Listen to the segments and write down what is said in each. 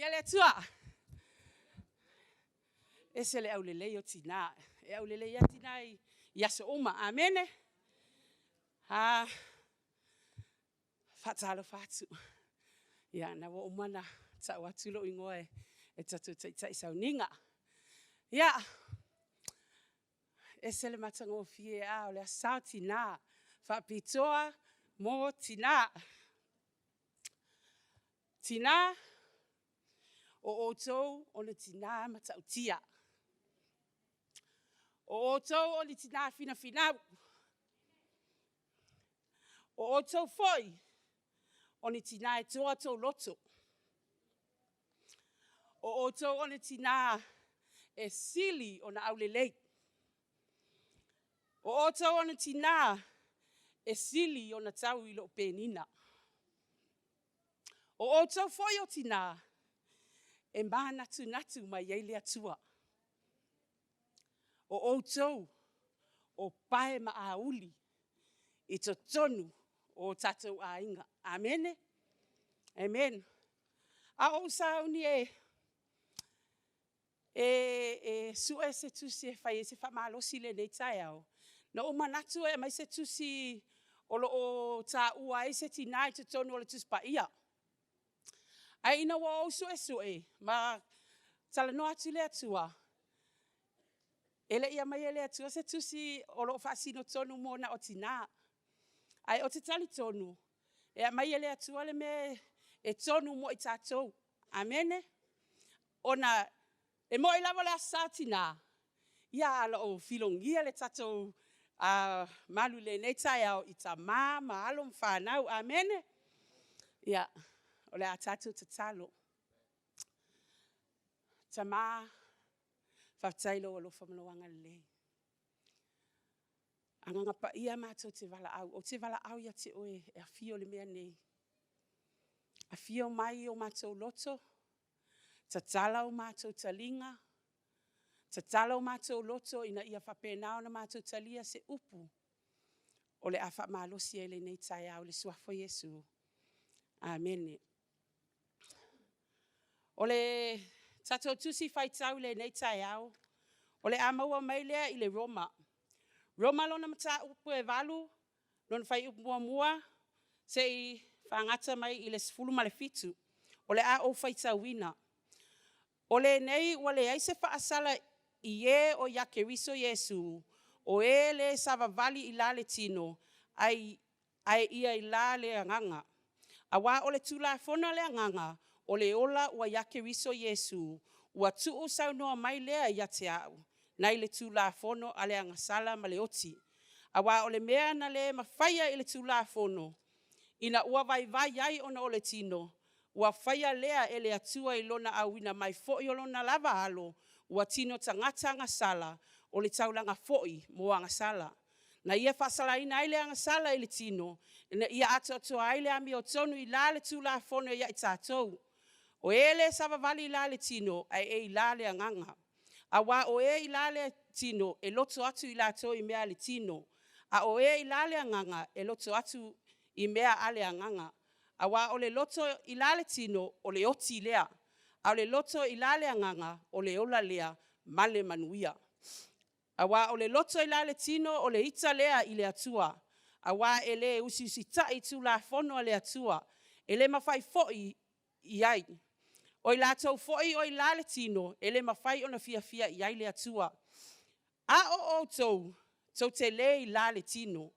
Ia le tua. Ese le au lele o tina. E au lele ia tina ia so uma. Amene. Ha. Fatalo fatu. Ia na wo umana ta watulo ingoe e tatu tai sauninga. Ia. Ese le matango fie a o le asau tina. Fa pitoa mo tina. Tina o otou o le tina matautia. O otou o le tina fina finau. O otou foi o le tina e toa tau loto. O otou o le tina e sili o na aulelei. O otou o le tina e sili o na tau ilo penina. O otou foi o tina e maha natu mai eile atua. O otou o pae ma auli i to tonu o tatou ainga. Amene? Amen. A o sauni sue se tusi e fai se fa malosi le nei tai au. Na o manatu e mai se tusi o ta ua e se tinai te tonu o le tuspa ia. Ai ina wa o sue ma tala no atu le atua. Ele ia mai ele atua se tusi o lo fasino tonu mo na o tina. Ai o te tali tonu. E mai ele atua le me e tonu mo i tatou. Amene? Ona e mo i lava le asa tina. Ia ala o filongia le tatou malu le nei tai au i ta ma alo mfanau. Amene? Ia. O le a tatou te talo. Ta ma whaftailo o lo whamaloanga le. Anganga pa ia mātou te wala au. O te wala au ia te oe e a fio le mea nei. A fio mai o mātou loto. Ta tala o mātou talinga. Ta tala o mātou loto ina ia whapenao na mātou talia se upu. O le a whamalosi e le nei tai au le suafo Yesu. Amen. O le tatou tusi whaitau le nei tai au. O le amaua mai lea i le Roma. Roma lona mata upu e valu. Lona whai upu mua. Se i whangata mai i le sifulu ma le fitu. O le a o whaitau ina. O le nei o le aise whaasala i e o ia keriso Yesu. O e le savavali i la le tino. Ai ia i la le anganga. A wā o le tula fona le anganga. O le ola ua ia keriso Yesu. Ua tuu sau noa mai lea ia te au. Nai le tula fono a le angasala ma le oti. A wā o le mea na le mawhaia i le tula fono. Ina ua vai ai ona o le tino. Ua whaia lea e le atua i lona awina mai fo'i o lona lava alo. Ua tino tangata angasala o le taulanga fo'i mo angasala. Na ia whasala ina ai le angasala i le tino. Ina ia ato ai le ami o tonu i la le tula fono ia i tātou. O ele savavali i la le tino ai e i la le anganga. A wā o e i la le tino e loto atu i la to i mea le tino. A o e i la le anganga e loto atu i mea ale anganga. A wā o le loto i la le tino o le oti lea. A o le loto i la le anganga o le ola lea male manuia. A wā o le loto i la le tino o le ita lea i le atua. A wā e le usi ta i tu la fono a le atua. E le mawhai fo'i i ai. O i la tau fo'i o i la le tino, e le mawhai o na fia i ai le atua. A o tau te le i la le tino,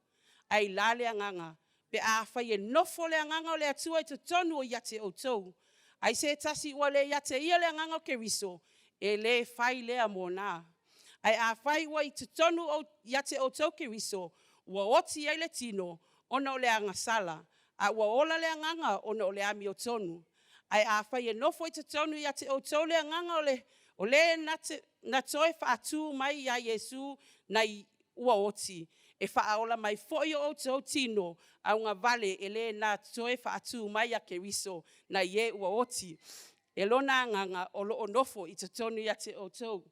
ai la le anganga, pe a whai e nofo le anganga o le atua i te tonu o iate o tau. Ai se tasi ua le iate ia le anganga o keriso, e le whai lea mōna. Ai a whai ua i te tonu o iate o tau keriso, ua oti ai le tino, ona o le angasala, a ua ola le anganga ona o le ami o tonu. Ai a whai e nofo i te tonu ia te o tau le anganga o le na toe whaatu mai a Yesu na i ua oti. E whaaola mai fo'i o tau tino a unga vale e le na toe whaatu mai a keriso na i e ua oti. E lona anganga o lo o nofo i te tonu ia te o tau.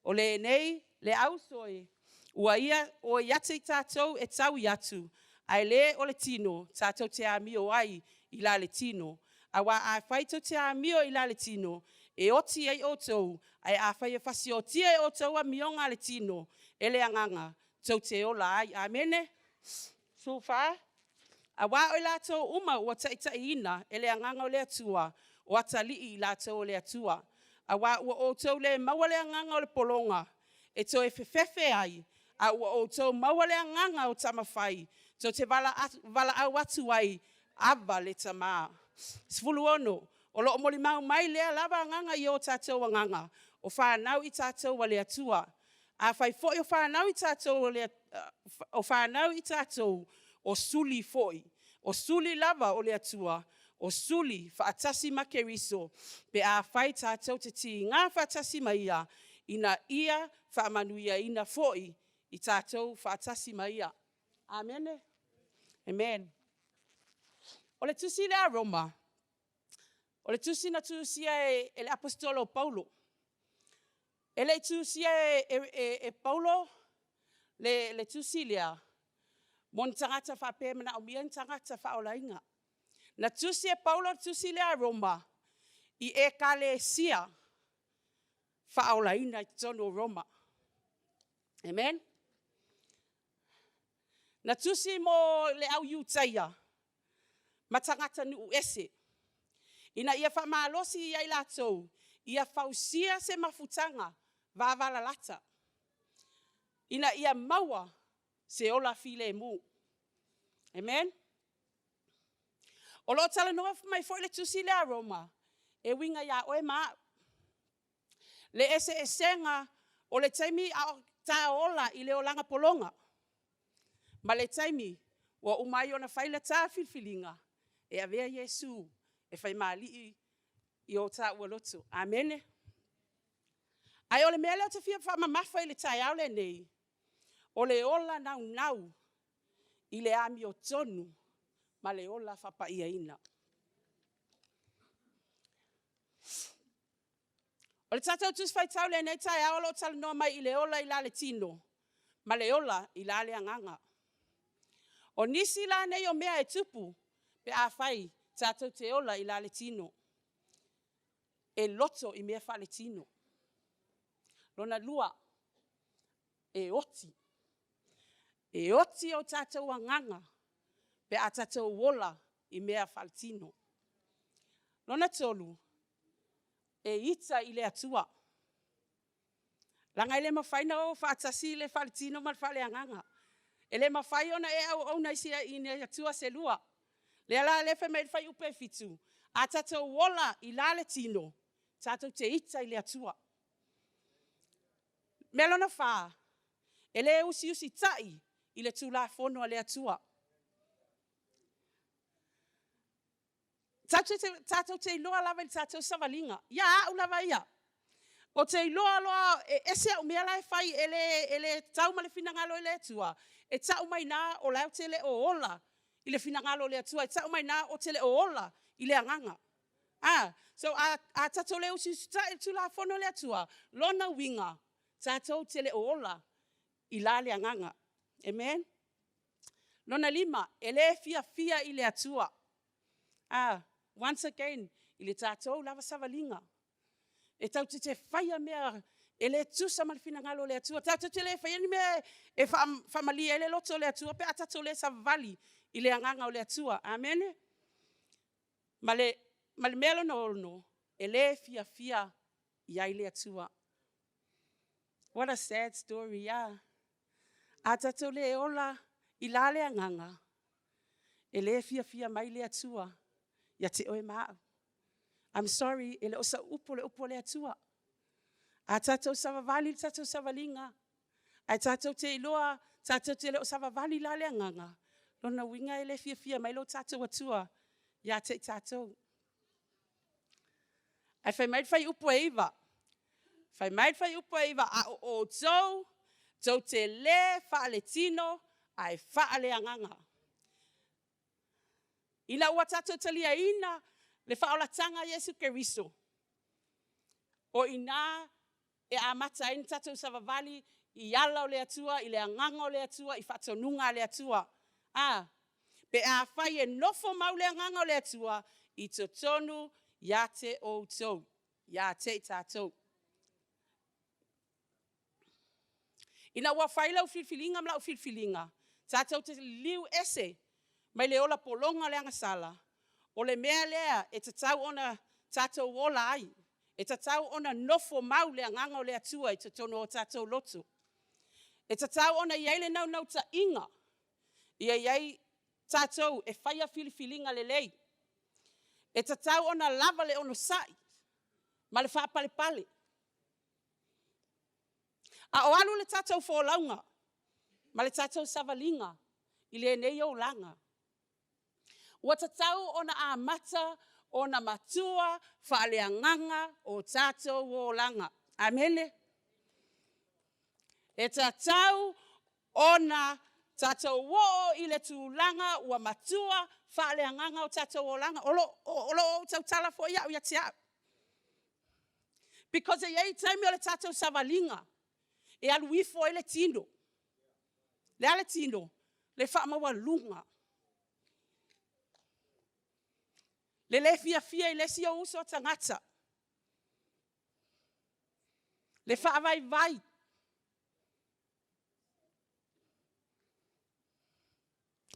O le nei, le au soe, ua ia o iate i tātou e tau i atu. Ai le o le tino, tātou te ami o ai i la le tino. Awa a whai tau te a mio I la le tino. E oti ai o tau. Ai a whai e whasi o tia e o tau a mionga le tino. Ele anganga. Tau te ola ai. Amene. So far. Awa o la tau uma ua ta ina. Ele anganga o le atua. O atali I la tau o le atua. Awa ua o tau le maua le anganga o le polonga. E tau e fefefe ai. A ua o tau maua le anganga o tamawhai. Tau te vala au atu ai. Ava le tamaa. Sfulu ono. O loo moli mau mai lea lava anganga I o tātou anganga. O whanau I tātou wa le atua. A whai foi o whanau I tātou o whanau I tātou o suli foi. O suli lava o le atua. O suli whaatasi makeriso. Pe a whai tātou te ti ngā whaatasi maia. Ina ia whaamanuia ina foi. I tātou whaatasi maia. Amene. Amen. O le tusi le a Roma. O le tusi na tusia e le apostolo Paulo. E le tusia e Paulo le tusi lea. Mon tangata whape mana o mian tangata whaolainga. Na tusi e Paulo tusi le a Roma. I e kalesia whaolaina I tono Roma. Amen. Na tusi mo le au iutaia. Matangata nu ese. Ina ia whamalosi I ai latou. Ia fausia se mafutanga. Vavala lata. Ina ia maua se ola file mu. Amen. O lo tala noa mai foi le tusi le a Roma. E winga ia oe maa. Le ese esenga o le taimi a ta ola I le olanga polonga. Ma le taimi wa umai ona faila ta filfilinga. E avea Yesu e fai mali I o ta ualotu. Amene. Ai ole mele o te fia wha mafa I le tai au le nei. O le ola nau. I le ami o tonu. Ma le ola whapa ia ina. O le tātou tus whai tau le nei tai au lo tala noa mai I le ola I la le tino. Ma le ola I la le anganga. O nisi la nei o mea e tupu. Pe a whai tātou te ola I la le tino. E loto I mea wha le tino. Lona lua. E oti. E oti o tātou anganga. Pe a tātou wola I mea wha le tino. Lona tolu. E ita I le atua. Langa ele mawhaina o whaatasi le wha le tino ma wha le anganga. Ele mawhai ona e au naisia I ne atua se lua. Le ala le fe mai fai upe fitu. A tātou wola I la le tino. Tātou te ita I le atua. Melona wha. Ele usi tai I le tula fono a le atua. Tātou te iloa lava I tātou savalinga. Ia au lava ia. O te iloa loa ese o mea lai fai ele tau ma le finangalo I le atua. E tau mai nā o lau te le o ola. I le finangalo le atua. E tau mai nā o te le o ola. I le anganga. So a tātou le usi tula fono le atua. Lona winga. Tātou te le o ola. I la le anganga. Amen. Lona lima. Ele fia I le atua. Once again. I le tātou lava savalinga. E tau te whaia mea. Ele tusa mal finangalo le atua. Tātou te le whaia ni mea. E whamalia ele loto le atua. Pe a tātou le savali. I le anganga o le atua. Amen. Male melo no. Ele fia. I ai le atua. What a sad story, yeah. A tātou le ola I la le anganga. Ele fia mai le atua. Ia te oe maa. I'm sorry, ele osa upo le atua. A tātou savavali, tātou savalinga. A tātou te iloa, tātou te le o savavali la le anganga. Lona winga ele fia mai lo tātou atua. Ia te tātou. Ai fai mai fai upo eiva. Fai mai fai upo eiva a o tau te le wha le tino ai wha le anganga. Ina ua tātou talia ina le wha o la tanga Yesu Keriso. O ina e amata ina tātou savavali I ala o le atua, I le anganga o le atua, I whatonunga o le atua. Pe a whai e nofo mau le anganga o le atua, I te tonu ia te outou. Ia te tātou. Ina ua whailau whiwhilinga mlau whiwhilinga. Tātou te liu ese. Mai le ola polonga le angasala. O le mea lea e te tau ona tātou ola ai. E te tau ona nofo mau le anganga o le atua i te tono o tātou loto. E te tau ona iai le nau ta inga. Ia iai tātou e whaia whiwhilinga le lei. E te tau ona lava le ono sai. Ma le whaapale pale. A o alu le tātou wholaunga. Ma le tātou savalinga. I le nei o langa. Ua te tau ona a mata ona matua whaaleanganga o tātou o langa. Amene. E te tau ona tātou wo i le tūlanga ua matua whaaleanganga o tātou o langa. Olo o tau tala fo ia o ia te au. Because e iei taimi o le tātou savalinga. E alu ifo e le tino. Le ale tino. Le whaamaua lunga. Le fia i le si o uso tangata. Le whaavai vai.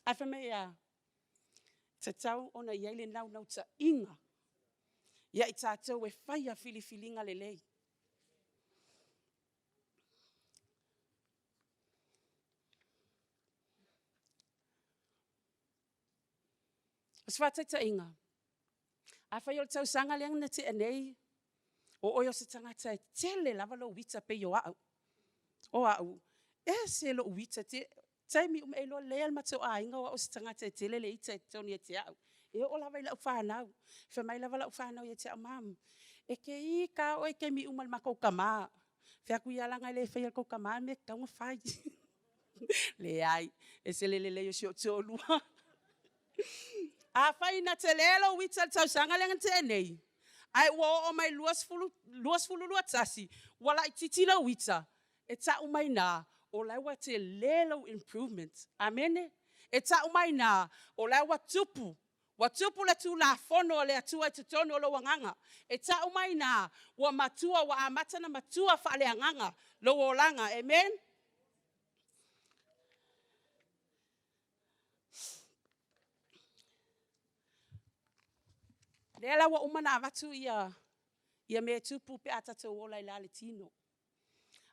Ai mea. Te tau ona iei le nau ta inga. Ia i tātou e whaia whiwhilinga le lei. Aswata ta inga. A whai o le tau sanga leanga na te anei. O oio se tangata e tele lava lo wita pe yo au. O au. E se lo wita te. Taimi e lo lea matau a inga o se tangata e tele le ita e toni e te au. E o lava i lau whanau. Wha mai lava lau whanau i te au mam. E ke I ka o e ke mi umal makau kama. Wha ku ia langa le whai al kau kama me kaunga whai. Le ai. E se le o si o tōlua. A whai na te lelo wita tau sanga lenga te nei. Ai ua o mai luas fulu lua tasi. Wala I titila wita. E ta umai na. O laua te lelo improvement. Amene. E ta umai na. O laua tupu. Wa tupu le tu la fono le atua I te tono o lo wanganga. E ta umai na. Wa matua wa amata na matua fa le anganga. Lo o langa. Amen. Lela wa umana avatu ia me tupu pe atata wola I lale tino.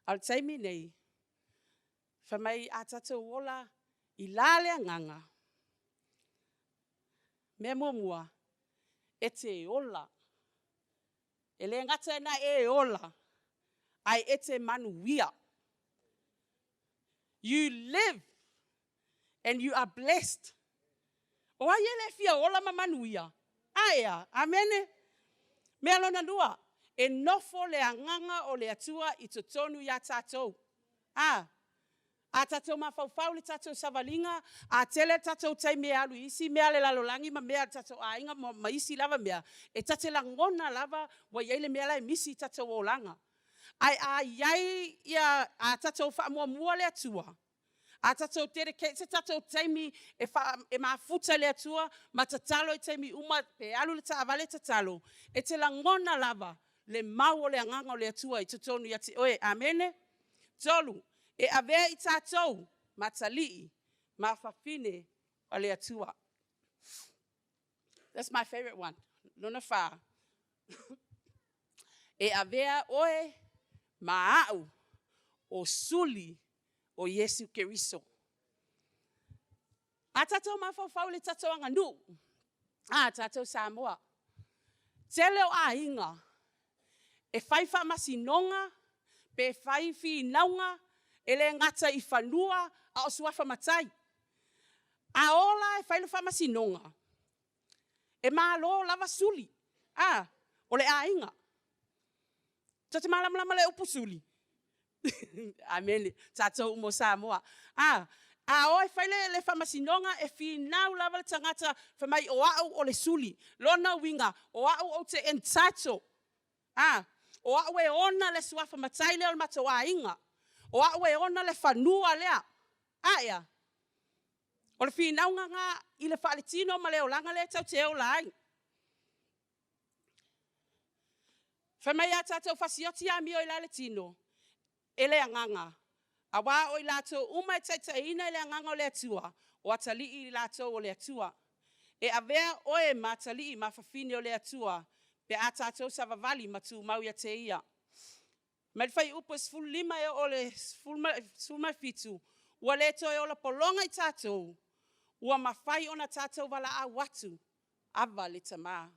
Al taimi nei. Whamai atata wola I lale anganga. Me mua. E te ola. E le ngata na e ola. Ai e te manuia. You live. And you are blessed. O ai ele fia ola ma manuia. Aia, amene. Me alona lua. E nofo le anganga o le atua I te tonu ia tātou. A tātou mawhau le tātou savalinga. A tele tātou tai mea alu isi. Mea le lalolangi ma mea tātou a inga ma isi lava mea. E tate la ngona lava wa iei mea la misi tātou o langa. Ai a iai ia a tātou wha mua le atua. A tātou dedicate se tātou taimi e mafuta le atua, ma tatalo e taimi uma pe alu le taavale tatalo. E te langona lava le mau o le anganga o le atua I te tonu ia te oe. Amene? Tolu. E avea I tātou matalii, mawhawhine o le atua. That's my favorite one. Nona wha. E avea oe maau o suli o Yesu Keriso. A tātou mawhawhau le tātou anga nu. A tātou Samoa. Tele o a inga. E whaiwha masinonga. Pe whaiwhi naunga. Ele ngata I whanua. A o suafa matai. A ola e whaiwha masinonga. E malo lava suli. O le a inga. Tate malamlama le upu suli. Amen. Tātou mo Samoa. A oi whaile le whamasinonga e whinau lava le tangata whamai o au o le suli. Lona winga. O au o te entitled. O au e ona le suafa matai leo le matawa inga. O au e ona le whanua lea. Aia. O le whinau nga I le whaletino ma leo langa le tau te o lai. Whamai a tātou whasioti a mio I lale tino. Ele anganga. Awa o I lātou umai taita ina ele anganga o le atua. O atali I lātou o le atua. E avea oe matali ma whawhine o le atua. Pe a tātou sa vavali matu mau ia te ia. Mai whai upos fulu lima e o le fulmai fitu. Ua le toi o la polonga I tātou. Ua mawhai ona tātou wala a watu. Ava le tamaa.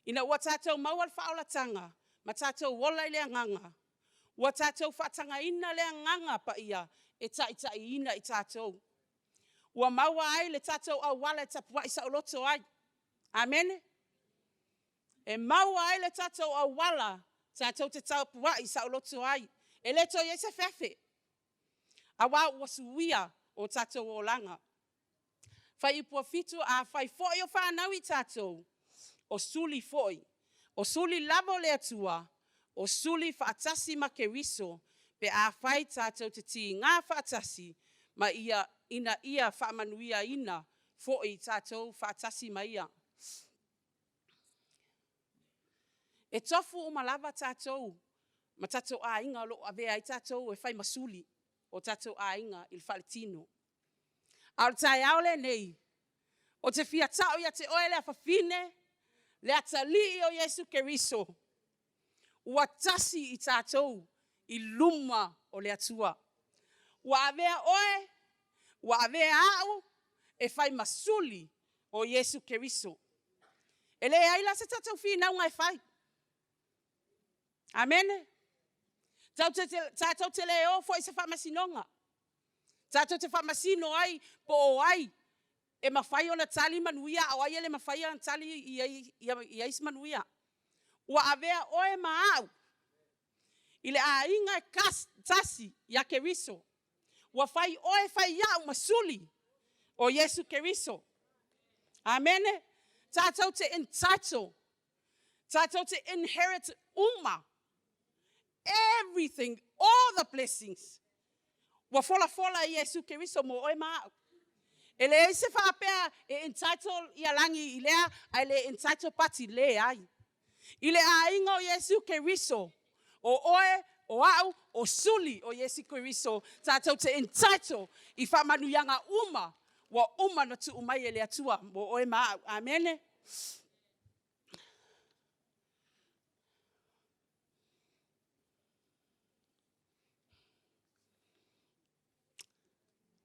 Ina ua tātou maual whaolatanga. Ma tātou wola I le anganga. Ua tātou whatanga ina le anganga pa ia. E tai ina I tātou. Ua maua ai le tātou au wala e tapua I sa uloto ai. Amen. E maua ai le tātou au wala. Tātou te tapua I sa uloto ai. E le toi e se fefe. Awa ua suia o tātou o langa. Whai ipua fitu a whai foi o whanau I tātou. O suli foi. O suli lavo le atua. O suli whaatasi ma ke riso. Pe a whai tātou te ti ngā whaatasi. Ma ia ina ia whaamanuia ina. Foi tātou whaatasi ma ia. E tofu o malava tātou. Ma tātou a inga lo avea I tātou e whai masuli. O tātou a inga il faletino. Al tai aole nei. O te fia tau ia te oele a whawhine. Le atali o Yesu Keriso. Ua tasi I tātou. I luma o le atua. Ua avea oe. Ua avea au. E whai masuli o Yesu Keriso. E le aila se tātou whina unga e whai. Amen. Tātou te leo fo I se whamasinonga. Tātou te whamasino ai, po o ai. E mawhai o na tali manuia, au ai ele mawhai o na tali I ais manuia. Ua avea oe maau. Ile a inga tasi ya Keriso. Ua whai oe whai iau masuli o Yesu Keriso. Amen. Tātou te entitle. Tātou te inherit uma. Everything, all the blessings. Wa fola I Yesu Keriso mo oe maa. Ele e se whaapea e entitle I alangi I lea, ai le entitle pati le ai. Ile a ingo Yesu Keriso. O oe, o au, o suli o Yesu Keriso. Tātou te entitle I whamanuyanga uma. Wa uma na tu umai ele atua mo oe maa. Amen.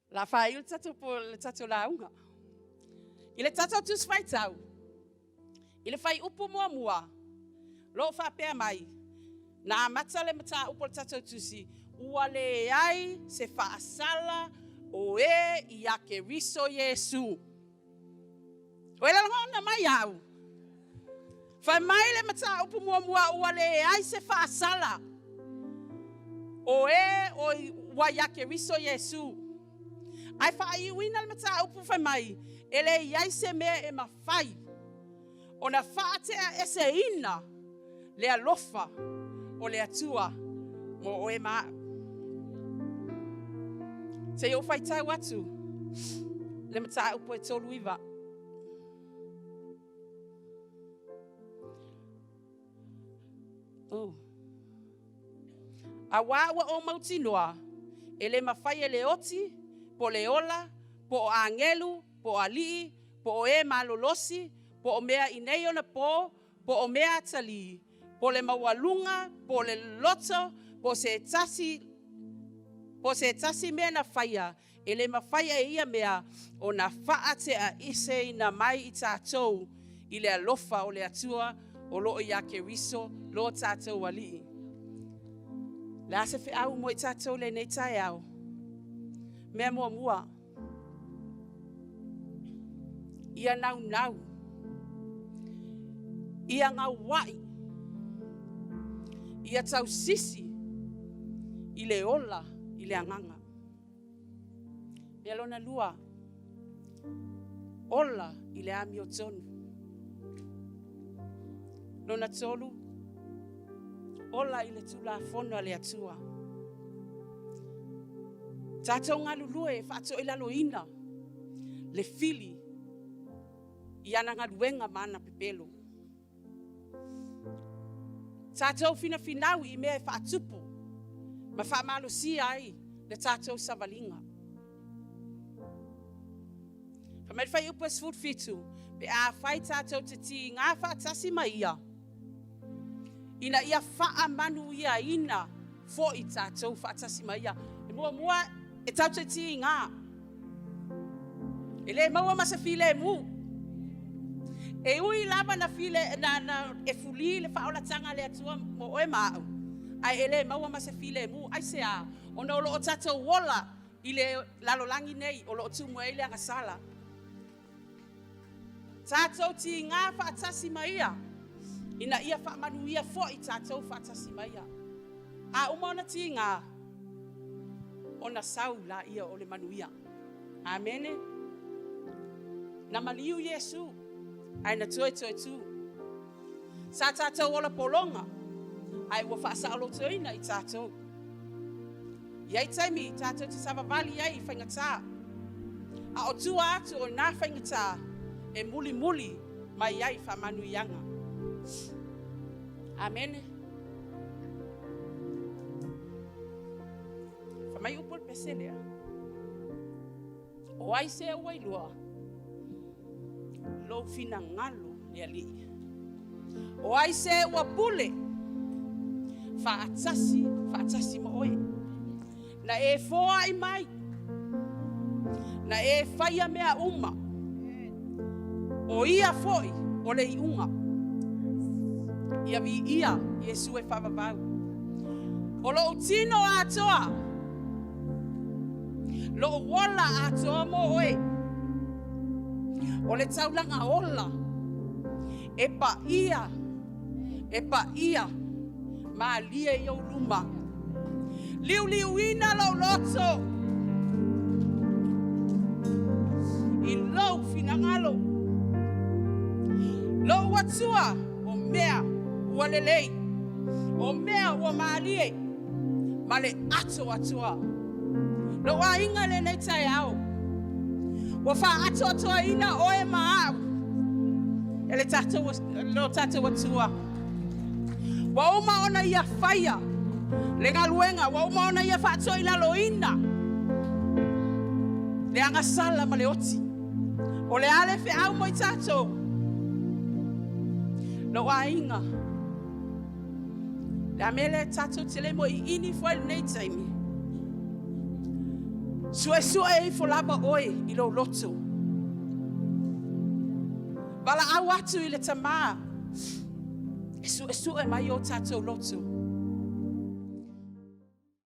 La whai il tatou po le tatou launga. I le tatou tus whai tau. I le whai upu mua mua. Lo whapea mai. Na amata le mata upo le tatou tusi. Ua le ai se whaasala o e I a Keriso Yesu. Oe la ngona mai au. Whai mai le mata upu mua mua ua le ai se whaasala. O e o ua I a Keriso Yesu. Ai whai uina le mata upu whai mai. Ele iai se mea e mawhai. O na whaatea e se ina. Le alofa. O le atua. Mo oe maa. Te o whai tau atu. Le mata upu e tolu iwa. A wawa o mauti noa. Ele mawhai ele oti. Po le ola, po o angelu, po o alii, po o e malolosi, po o mea ineio na po o mea tali, po le mawalunga, po le loto, po se tasi mea na whaia, e le mawhaia e ia mea o na whaate a ise I na mai I tātou, I le alofa o le atua, o loo I a Keriso, loo tātou alii. Le ase whi au mo I tātou le nei tai au. Mea mua mua. Ia nau nau. Ia ngau wai. Ia tau sisi. I le ola, I le anganga. Mea lona lua. Ola I le ami o tonu. Lona tolu. Ola I le tula fono le atua. Tātou ngā lulue, whātou I lalo ina. Le fili. I ana ngā luenga mana pepelo. Tātou fina finau I mea whaatupu. Ma whaamalo si ai le tātou savalinga. Whamai whai upa sfut fitu. Pe a whai tātou te ti ngā whaatasi mai ia. Ina ia wha manu ia ina. Fo I tātou whaatasi mai ia. E mua e tau te ti ngā. E le maua masa file mu. E ui lava na file na e fuli le whaola tanga le atua mo oe maau. Ai ele maua masa file mu. Ai se a. Ona o loo tātou wola I le lalolangi nei. O loo tumu e le angasala. Tātou ti ngā whaatasi mai ia. Ina ia whaamanu ia fo I tātou whaatasi mai ia. A umona ti ngā. Ona sau la ia o le manu ia. Amene. Na maliu Yesu. Ai na toe tu. Sa tātou ola polonga. Ai wa whaasa alo toina I tātou. Iai taimi tātou te savavali ai I whaingatā. A o tua atu o nā whaingatā. E muli mai ai whamanu ianga. Amen. Whamai upol peselea. O ai se wailua. Lo fina ngalo le ali. O ai se wapule. Faatasi mo oe. Na e foa I mai. Na e faia mea uma. O ia foi, o le iunga. Ia vi ia, Yesu e whavavau. O lo utino atoa. Lo wala atoa mo oe. O le taulanga ola. E pa ia. Ma lia I au luma. Liu ina lo loto. I lo finangalo. Lo watua o mea ua lelei. O mea ua maalie. Ma le atua. Lo wa inga le nei tai au. Wa wha atua ina oe maau. Ele tatou watua. Wa uma ona ia whaia. Le ngaluenga wa uma ona ia whaatoa ila lo ina. Le angasala ma le oti. O le ale fe au mo I tatou. Lo ainga. La mele tatou te le mo I ini foil nei taimi. Sue e folaba oe I lo loto. Bala au atu I le tamaa. Sue mai o tatou loto.